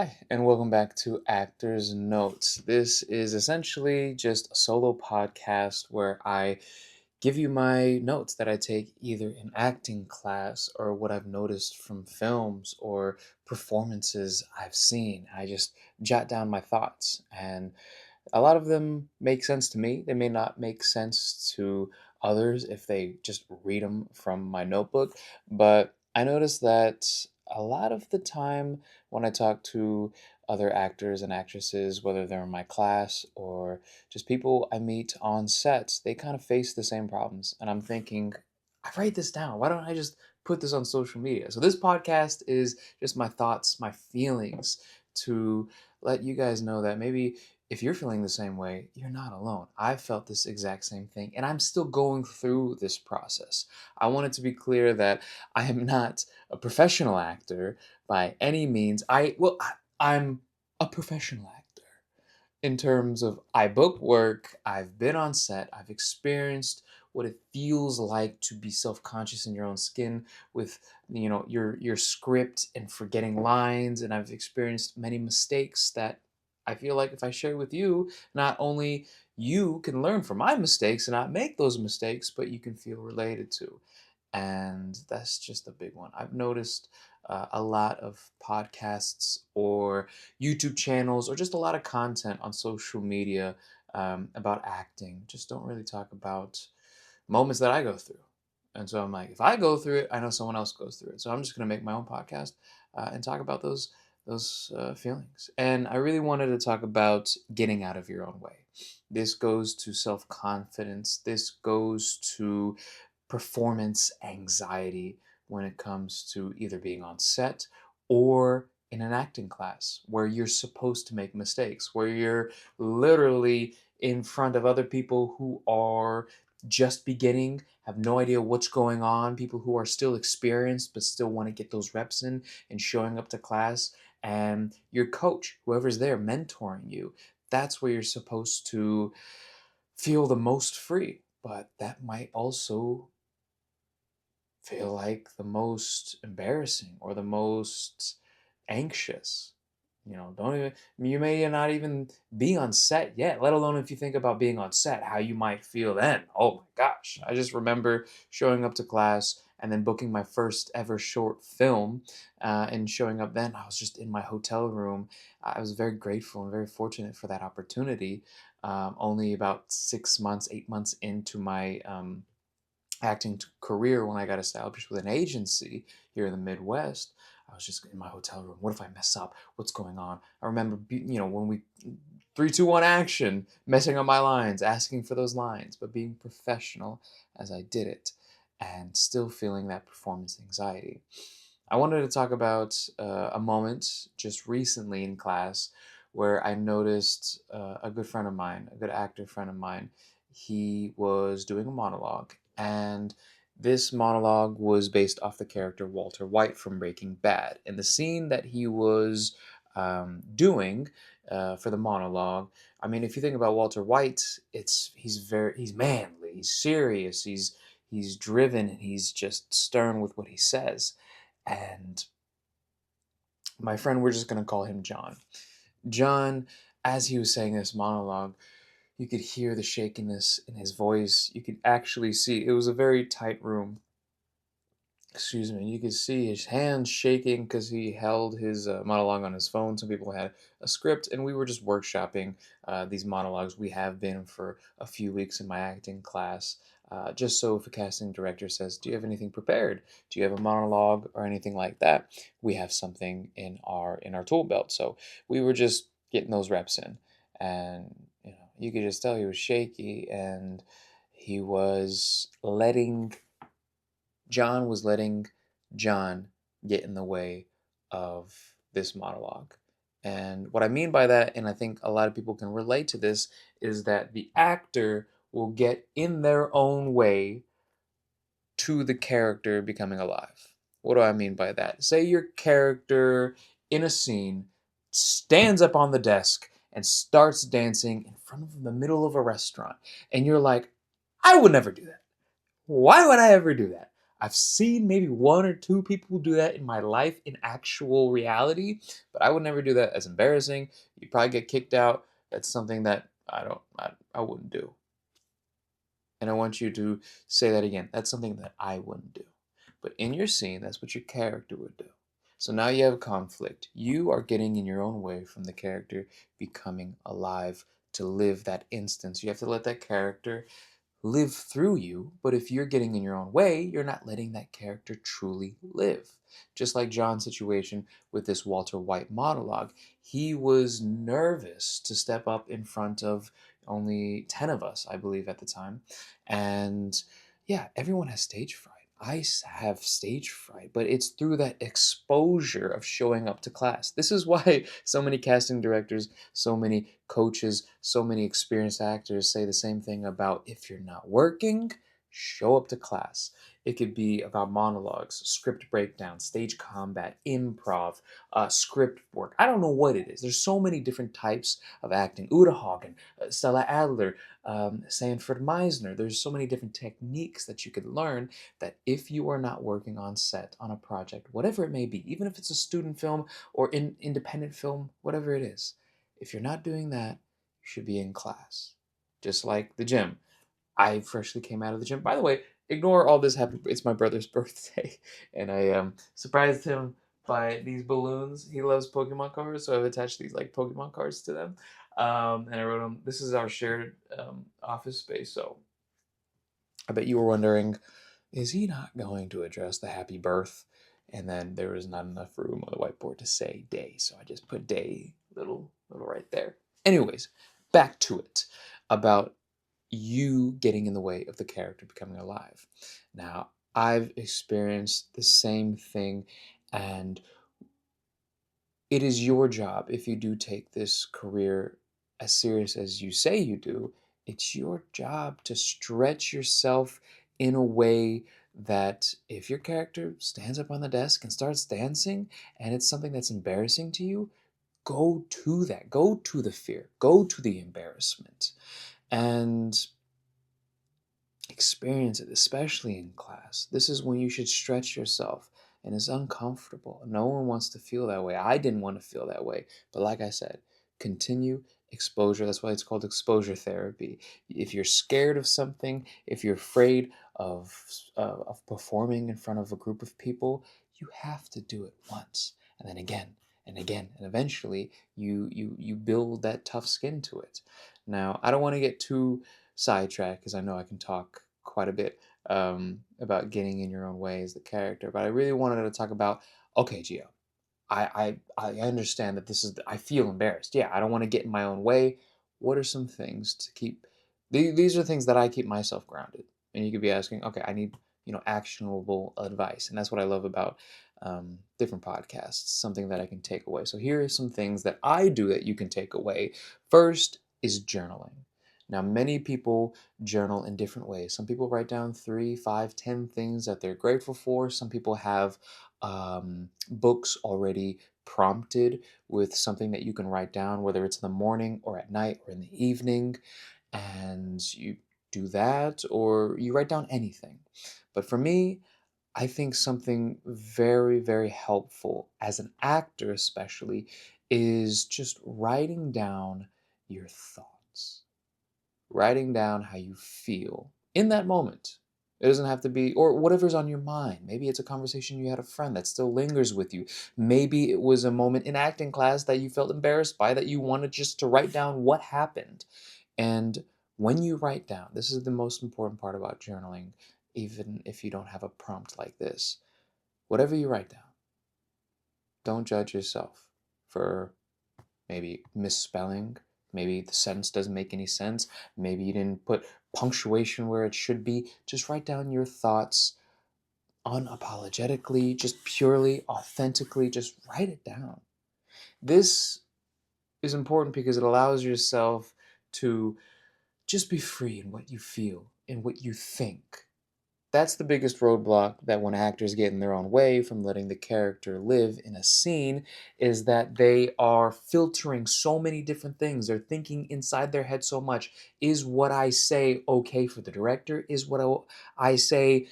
Hi, and welcome back to Actors Notes. This is essentially just a solo podcast where I give you my notes that I take either in acting class or what I've noticed from films or performances I've seen. I just jot down my thoughts, and a lot of them make sense to me. They may not make sense to others if they just read them from my notebook, but I noticed that a lot of the time when I talk to other actors and actresses, whether they're in my class or just people I meet on sets, they kind of face the same problems. And I'm thinking, I write this down. Why don't I just put this on social media? So this podcast is just my thoughts, my feelings to let you guys know that maybe if you're feeling the same way, you're not alone. I felt this exact same thing, and I'm still going through this process. I want it to be clear that I am not a professional actor by any means. I'm a professional actor in terms of I book work, I've been on set, I've experienced what it feels like to be self-conscious in your own skin with your script and forgetting lines, and I've experienced many mistakes that I feel like if I share with you, not only you can learn from my mistakes and not make those mistakes, but you can feel related to. And that's just a big one. I've noticed a lot of podcasts or YouTube channels or just a lot of content on social media about acting. Just don't really talk about moments that I go through. And so I'm like, if I go through it, I know someone else goes through it. So I'm just going to make my own podcast and talk about those feelings. And I really wanted to talk about getting out of your own way. This goes to self confidence. This goes to performance anxiety when it comes to either being on set or in an acting class where you're supposed to make mistakes, where you're literally in front of other people who are just beginning, have no idea what's going on, people who are still experienced but still want to get those reps in and showing up to class, and your coach, whoever's there mentoring you. That's where you're supposed to feel the most free, but that might also feel like the most embarrassing or the most anxious. Don't even, you may not even be on set yet, let alone if you think about being on set, how you might feel then. Oh my gosh. I just remember showing up to class and then booking my first ever short film and showing up then. I was just in my hotel room. I was very grateful and very fortunate for that opportunity. Only about 6 months, 8 months into my acting career when I got established with an agency here in the Midwest. I was just in my hotel room. What if I mess up? What's going on? I remember, when we 3, 2, 1 action, messing up my lines, asking for those lines, but being professional as I did it, and still feeling that performance anxiety. I wanted to talk about a moment just recently in class where I noticed a good friend of mine, a good actor friend of mine. He was doing a monologue, and this monologue was based off the character Walter White from Breaking Bad. And the scene that he was doing for the monologue, I mean, if you think about Walter White, he's manly, he's serious, he's driven, and he's just stern with what he says. And my friend, we're just gonna call him John. John, as he was saying this monologue, you could hear the shakiness in his voice. You could actually see it was a very tight room. Excuse me. You could see his hands shaking because he held his monologue on his phone. Some people had a script, and we were just workshopping these monologues. We have been for a few weeks in my acting class. Just so if a casting director says, "Do you have anything prepared? Do you have a monologue or anything like that?" We have something in our tool belt. So we were just getting those reps in, and you could just tell he was shaky, and he was letting John was letting John get in the way of this monologue. And what I mean by that, and I think a lot of people can relate to this, is that the actor will get in their own way to the character becoming alive. What do I mean by that? Say your character in a scene stands up on the desk and starts dancing in front of the middle of a restaurant, and you're like, I would never do that. Why would I ever do that? I've seen maybe one or two people do that in my life in actual reality, but I would never do that. As embarrassing. You'd probably get kicked out. That's something that I wouldn't do. And I want you to say that again. That's something that I wouldn't do. But in your scene, that's what your character would do. So now you have conflict. You are getting in your own way from the character becoming alive to live that instance. You have to let that character live through you, but if you're getting in your own way, you're not letting that character truly live. Just like John's situation with this Walter White monologue, he was nervous to step up in front of only 10 of us, I believe, at the time. And yeah, everyone has stage fright. Have stage fright, but it's through that exposure of showing up to class. This is why so many casting directors, so many coaches, so many experienced actors say the same thing about if you're not working, show up to class. It could be about monologues, script breakdown, stage combat, improv, script work. I don't know what it is. There's so many different types of acting. Uta Hagen, Stella Adler, Sanford Meisner. There's so many different techniques that you could learn that if you are not working on set on a project, whatever it may be, even if it's a student film or independent film, whatever it is, if you're not doing that, you should be in class. Just like the gym. I freshly came out of the gym. By the way, ignore all this happy. It's my brother's birthday, and I surprised him by these balloons. He loves Pokemon cards, so I've attached these like Pokemon cards to them. And I wrote them. This is our shared office space, so I bet you were wondering, is he not going to address the happy birth? And then there was not enough room on the whiteboard to say day, so I just put day little right there. Anyways, back to it about you getting in the way of the character becoming alive. Now, I've experienced the same thing, and it is your job, if you do take this career as serious as you say you do, it's your job to stretch yourself in a way that if your character stands up on the desk and starts dancing and it's something that's embarrassing to you, go to that. Go to the fear. Go to the embarrassment. And experience it, especially in class. This is when you should stretch yourself, and it's uncomfortable. No one wants to feel that way. I didn't want to feel that way. But like I said, continue exposure. That's why it's called exposure therapy. If you're scared of something, if you're afraid of performing in front of a group of people, you have to do it once, and then again and again, and eventually you build that tough skin to it. Now, I don't want to get too sidetrack because I know I can talk quite a bit about getting in your own way as the character, but I really wanted to talk about, okay, Gio, I understand that this is, I feel embarrassed. Yeah, I don't want to get in my own way. What are some things to keep, these are things that I keep myself grounded. And you could be asking, okay, I need, actionable advice. And that's what I love about different podcasts, something that I can take away. So here are some things that I do that you can take away. First is journaling. Now, many people journal in different ways. Some people write down 3, 5, 10 things that they're grateful for. Some people have books already prompted with something that you can write down, whether it's in the morning or at night or in the evening. And you do that, or you write down anything. But for me, I think something very, very helpful as an actor, especially, is just writing down your thoughts, writing down how you feel in that moment. It doesn't have to be, or whatever's on your mind. Maybe it's a conversation you had a friend that still lingers with you. Maybe it was a moment in acting class that you felt embarrassed by, that you wanted just to write down what happened. And when you write down, this is the most important part about journaling, even if you don't have a prompt like this. Whatever you write down, don't judge yourself for maybe misspelling. Maybe the sentence doesn't make any sense. Maybe you didn't put punctuation where it should be. Just write down your thoughts unapologetically, just purely, authentically. Just write it down. This is important because it allows yourself to just be free in what you feel, in what you think. That's the biggest roadblock, that when actors get in their own way from letting the character live in a scene, is that they are filtering so many different things. They're thinking inside their head so much. Is what I say okay for the director? Is what I say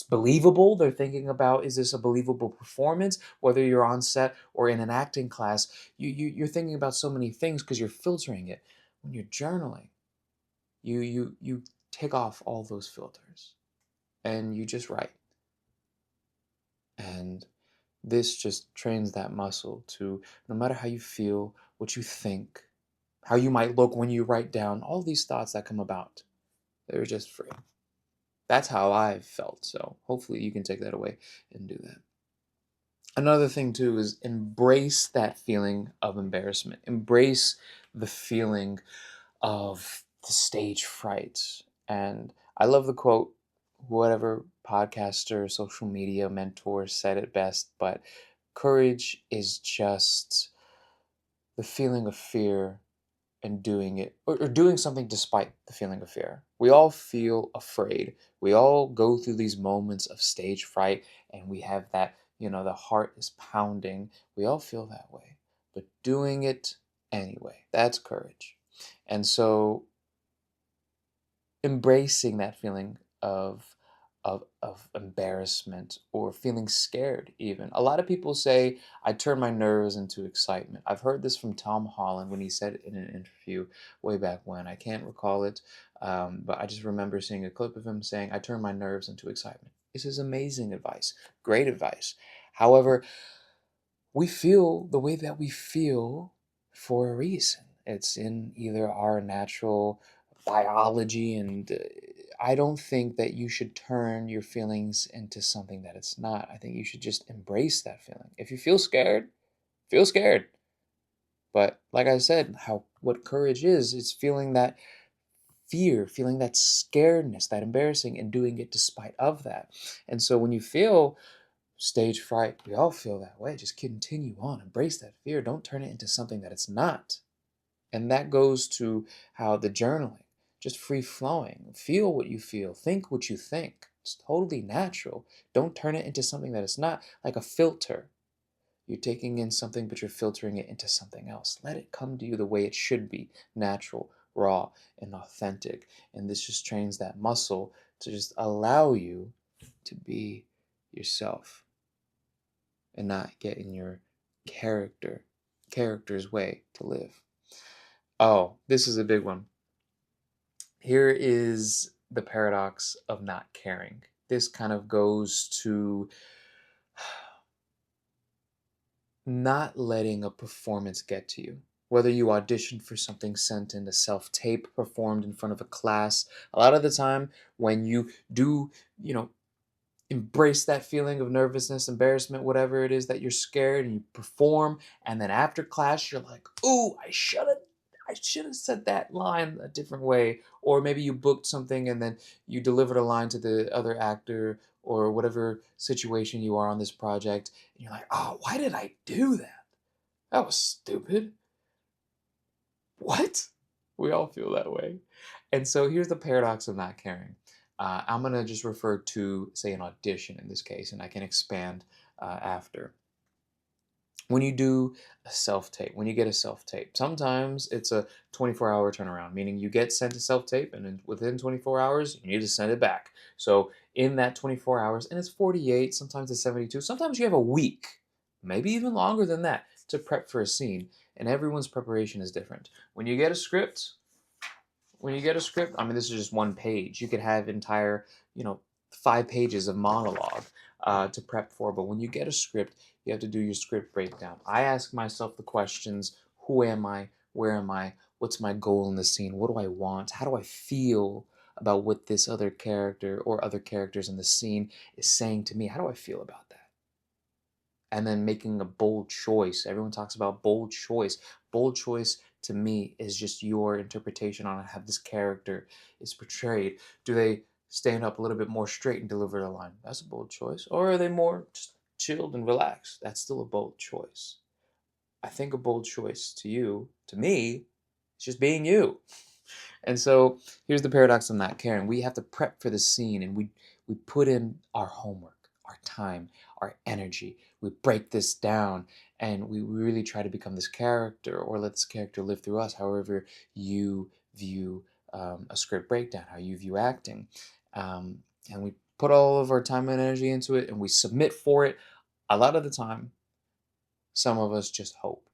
believable? They're thinking about, is this a believable performance? Whether you're on set or in an acting class, you're thinking about so many things because you're filtering it. When you're journaling, you take off all those filters and you just write. And this just trains that muscle to, no matter how you feel, what you think, how you might look when you write down all these thoughts that come about, they're just free. That's how I've felt. So hopefully you can take that away and do that. Another thing too is embrace that feeling of embarrassment. Embrace the feeling of the stage fright. And I love the quote, whatever podcaster, social media mentor said it best, but courage is just the feeling of fear and doing it, or doing something despite the feeling of fear. We all feel afraid. We all go through these moments of stage fright, and we have that, the heart is pounding. We all feel that way. But doing it anyway, that's courage. And so embracing that feeling of embarrassment or feeling scared even. A lot of people say, I turn my nerves into excitement. I've heard this from Tom Holland when he said it in an interview way back when. I can't recall it, but I just remember seeing a clip of him saying, I turn my nerves into excitement. This is amazing advice, great advice. However, we feel the way that we feel for a reason. It's in either our natural biology, and I don't think that you should turn your feelings into something that it's not. I think you should just embrace that feeling. If you feel scared. But like I said, how what courage is, it's feeling that fear, feeling that scaredness, that embarrassing, and doing it despite of that. And so when you feel stage fright, we all feel that way. Just continue on, embrace that fear. Don't turn it into something that it's not. And that goes to how the journaling, just free flowing, feel what you feel, think what you think. It's totally natural. Don't turn it into something that it's not, like a filter. You're taking in something, but you're filtering it into something else. Let it come to you the way it should be, natural, raw, and authentic. And this just trains that muscle to just allow you to be yourself and not get in your character's way to live. Oh, this is a big one. Here is the paradox of not caring. This kind of goes to not letting a performance get to you. Whether you auditioned for something, sent in a self-tape, performed in front of a class, a lot of the time when you do, embrace that feeling of nervousness, embarrassment, whatever it is that you're scared, and you perform, and then after class you're like, "Ooh, I should have said that line a different way." Or maybe you booked something and then you delivered a line to the other actor or whatever situation you are on this project, and you're like, "Oh, why did I do that? That was stupid." What? We all feel that way. And so here's the paradox of not caring. I'm going to just refer to, say, an audition in this case, and I can expand after. When you do a self tape, when you get a self tape, sometimes it's a 24-hour turnaround, meaning you get sent a self tape, and then within 24 hours, you need to send it back. So in that 24 hours, and it's 48, sometimes it's 72, sometimes you have a week, maybe even longer than that, to prep for a scene, and everyone's preparation is different. When you get a script, I mean, this is just one page. You could have entire, 5 pages of monologue to prep for. But when you get a script, you have to do your script breakdown. I ask myself the questions: who am I? Where am I? What's my goal in the scene? What do I want? How do I feel about what this other character or other characters in the scene is saying to me? How do I feel about that? And then making a bold choice. Everyone talks about bold choice. Bold choice to me is just your interpretation on how this character is portrayed. Do they stand up a little bit more straight and deliver the line? That's a bold choice. Or are they more just chilled and relaxed? That's still a bold choice. I think a bold choice to me, is just being you. And so here's the paradox of not caring. We have to prep for the scene, and we We put in our homework, our time, our energy. We break this down and we really try to become this character or let this character live through us, however you view a script breakdown, how you view acting. And we put all of our time and energy into it and we submit for it. A lot of the time, some of us just hope.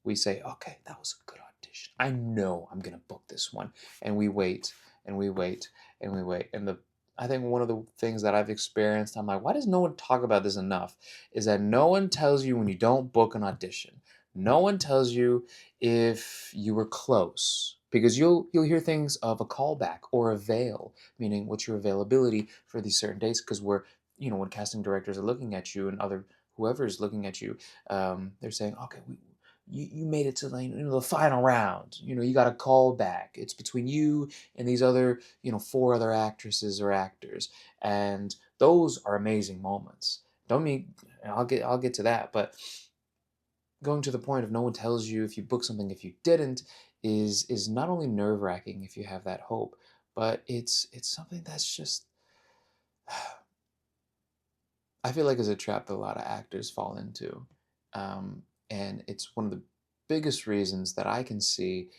We say, okay, that was a good audition. I know I'm going to book this one. And we wait and we wait and we wait. And I think one of the things that I've experienced, I'm like, why does no one talk about this enough? Is that no one tells you when you don't book an audition. No one tells you if you were close. Because you'll hear things of a callback or a veil, meaning what's your availability for these certain dates. Because when casting directors are looking at you and other whoever is looking at you, they're saying, okay, you made it to the final round. You got a call back. It's between you and these other, four other actresses or actors, and those are amazing moments. Don't mean I'll get to that, but going to the point of no one tells you if you book something if you didn't is not only nerve wracking if you have that hope, but it's something that's just I feel like is a trap that a lot of actors fall into. And it's one of the biggest reasons that I can see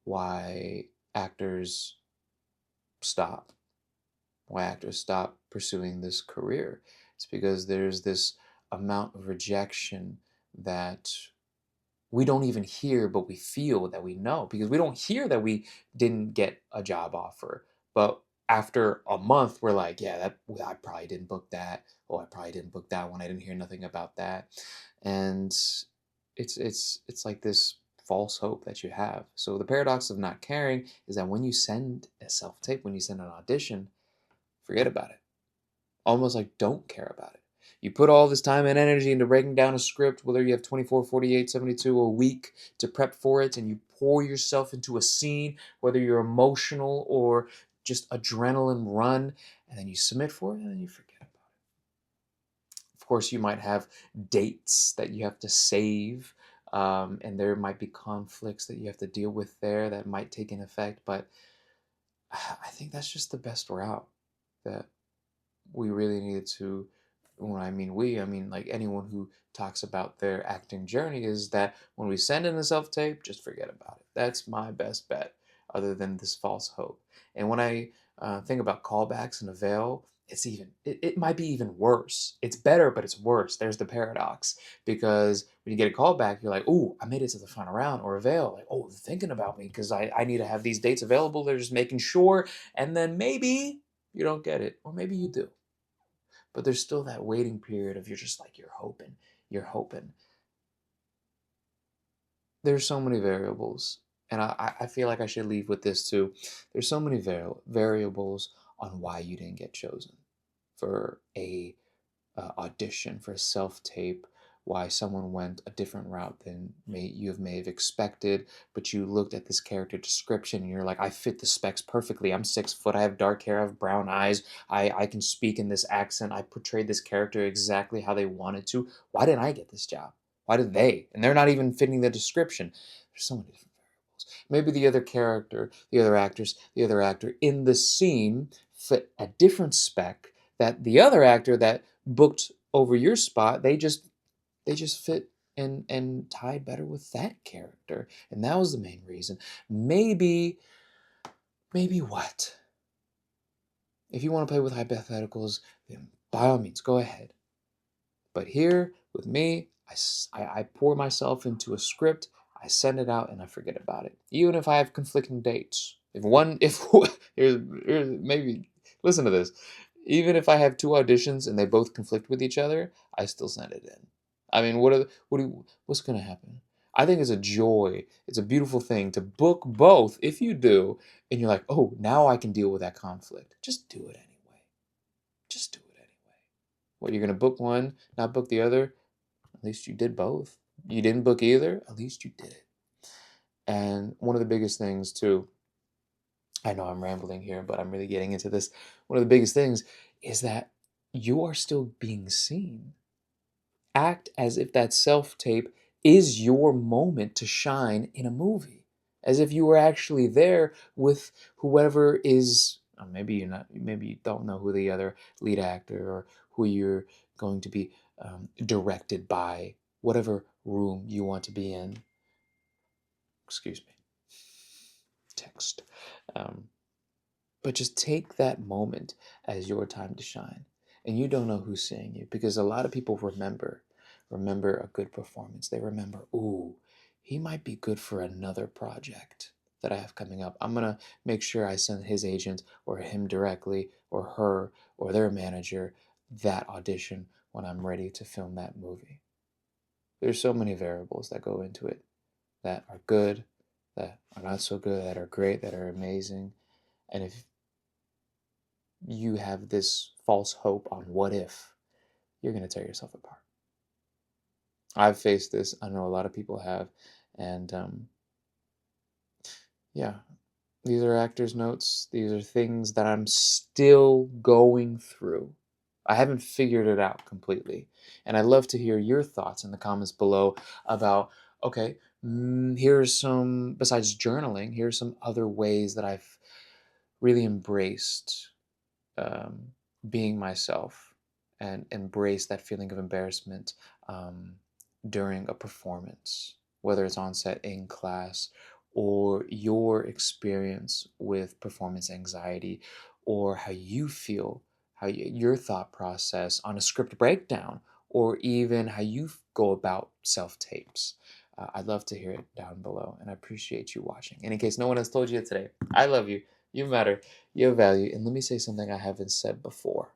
why actors stop, why actors stop pursuing this career. It's because there's this amount of rejection that we don't even hear, but we feel that we know, because we don't hear that we didn't get a job offer. But after a month, we're like, yeah, I probably didn't book that. Oh, I probably didn't book that one. I didn't hear nothing about that. And it's like this false hope that you have. So the paradox of not caring is that when you send a self-tape, when you send an audition, forget about it. Almost like don't care about it. You put all this time and energy into breaking down a script, whether you have 24, 48, 72, a week to prep for it, and you pour yourself into a scene, whether you're emotional or just adrenaline run, and then you submit for it, and then you forget about it. Of course, you might have dates that you have to save, and there might be conflicts that you have to deal with there that might take an effect, but I think that's just the best route that we really needed to. When I mean we, I mean like anyone who talks about their acting journey, is that when we send in a self-tape, just forget about it. That's my best bet, other than this false hope. And when I think about callbacks and a veil, it might be even worse. It's better, but it's worse. There's the paradox, because when you get a callback, you're like, oh, I made it to the final round. Or a veil, like, oh, they're thinking about me because I need to have these dates available. They're just making sure. And then maybe you don't get it, or maybe you do, but there's still that waiting period of you're hoping, you're hoping. There's so many variables, and I feel like I should leave with this too. There's so many variables on why you didn't get chosen for a audition, for a self tape, why someone went a different route than may have expected, but you looked at this character description and you're like, I fit the specs perfectly. I'm 6 foot, I have dark hair, I have brown eyes, I can speak in this accent, I portrayed this character exactly how they wanted to. Why didn't I get this job? Why did they? And they're not even fitting the description. There's so many different variables. Maybe the other character, the other actors, the other actor in the scene fit a different spec that the other actor that booked over your spot, they just fit and tied better with that character, and that was the main reason. Maybe what? If you want to play with hypotheticals, then by all means go ahead. But here with me, I pour myself into a script, I send it out, and I forget about it. Even if I have conflicting dates. If here's maybe listen to this. Even if I have two auditions and they both conflict with each other, I still send it in. I mean, what's gonna happen? I think it's a joy. It's a beautiful thing to book both. If you do, and you're like, oh, now I can deal with that conflict. Just do it anyway. Just do it anyway. What, you're gonna book one, not book the other? At least you did both. You didn't book either? At least you did it. And one of the biggest things too, I know I'm rambling here, but I'm really getting into this. One of the biggest things is that you are still being seen. Act as if that self tape is your moment to shine in a movie, as if you were actually there with whoever is maybe you don't know who the other lead actor or who you're going to be directed by, whatever room you want to be in. Excuse me. Text. Um, but just take that moment as your time to shine. And you don't know who's seeing you because a lot of people remember a good performance. They remember, ooh, he might be good for another project that I have coming up. I'm going to make sure I send his agent or him directly or her or their manager that audition when I'm ready to film that movie. There's so many variables that go into it that are good, that are not so good, that are great, that are amazing. And if you have this false hope on what if, you're going to tear yourself apart. I've faced this. I know a lot of people have. And yeah, these are actors' notes. These are things that I'm still going through. I haven't figured it out completely. And I'd love to hear your thoughts in the comments below about, okay, here's some, besides journaling, here's some other ways that I've really embraced um, being myself and embrace that feeling of embarrassment um, during a performance, whether it's on set, in class, or your experience with performance anxiety, or how you feel, your thought process on a script breakdown, or even how you go about self tapes. I'd love to hear it down below, and I appreciate you watching. And in case no one has told you it today, I love you. You matter. You have value. And let me say something I haven't said before.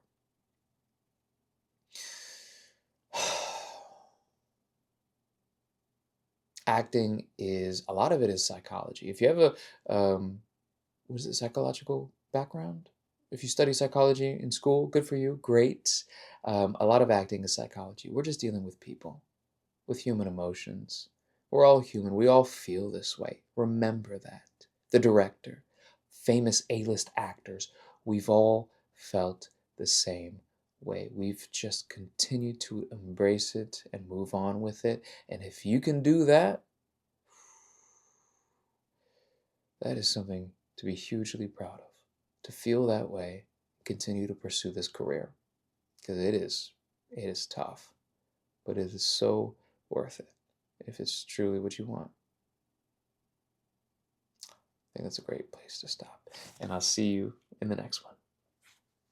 Acting is, a lot of it is psychology. If you have what is it, psychological background? If you study psychology in school, good for you, great. A lot of acting is psychology. We're just dealing with people, with human emotions. We're all human. We all feel this way. Remember that. The director, famous A-list actors, we've all felt the same way. We've just continued to embrace it and move on with it. And if you can do that, that is something to be hugely proud of. To feel that way, continue to pursue this career. Because it is tough, but it is so worth it if it's truly what you want. I think that's a great place to stop. And I'll see you in the next one.